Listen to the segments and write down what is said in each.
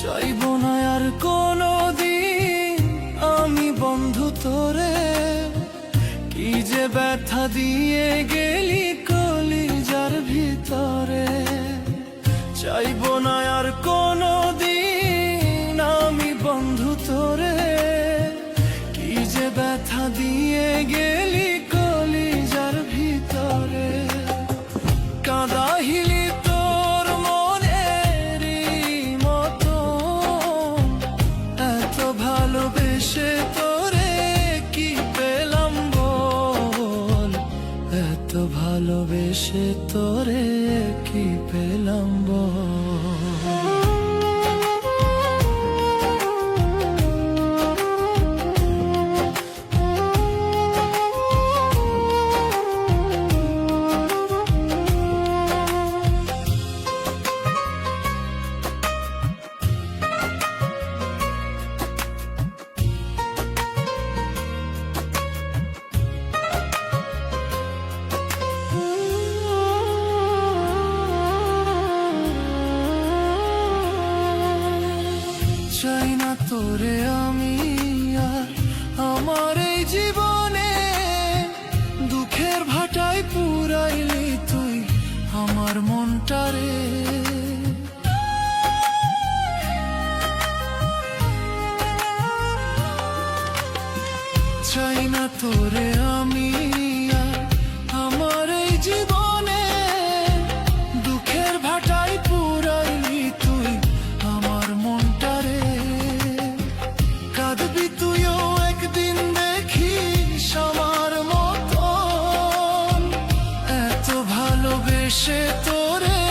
চাইব না আর কোনোদিন আমি বন্ধু তোরে, কি যে ব্যথা দিয়ে গেলি কলিজার ভিতরে। চাইব না আর কোনোদিন আমি বন্ধু তোরে, কি যে ব্যথা দিয়ে গেলি কলিজার ভিতরে। কাঁদাহিলি তোর মনেরই মতো, এত ভালোবেসে তোরে কি পেলাম বল, এত ভালোবেসে তোরে কি পেলাম বল। চাই না তোরে আমি আর আমার এই জীবনে, দুঃখের ভাটায় পুরাইলি তুই আমার মনটারে। চাই না তোরে আমি আর আমার এই জীবনে, দুঃখের ভাটায় পুরাইলি তুই আমার মনটারে। কাঁদবি তুইও একদিন দেখিস আমার মতন, এত ভালোবেসে তোরে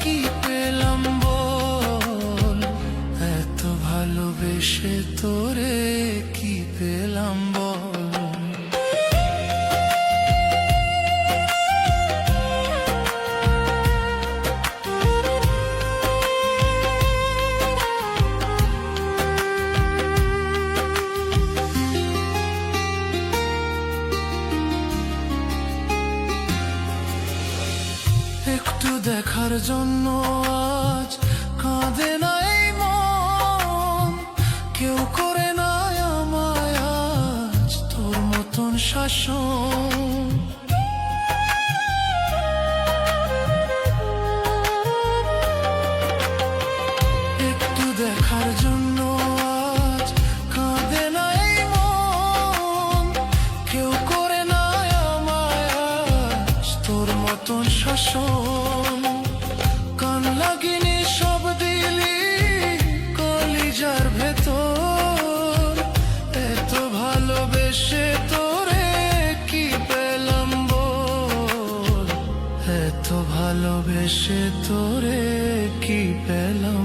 কি পেলাম বল, এত ভালোবেসে তোরে কি পেলাম বল। একটু দেখার জন্য আজ কাঁদে নাই মন, কেউ করে নাই আমায় আজ তোর মতন শাসন। একটু দেখার জন্য আজ কাঁদে নাই মন, কেউ করে নাই আমায় আজ তোর মতন শাসন। কান লাগিনি সব দিলি কলিজার ভেতর, এত ভালোবেসে তোরে কি পেলাম বল, এত ভালোবেসে তোরে কি পেলাম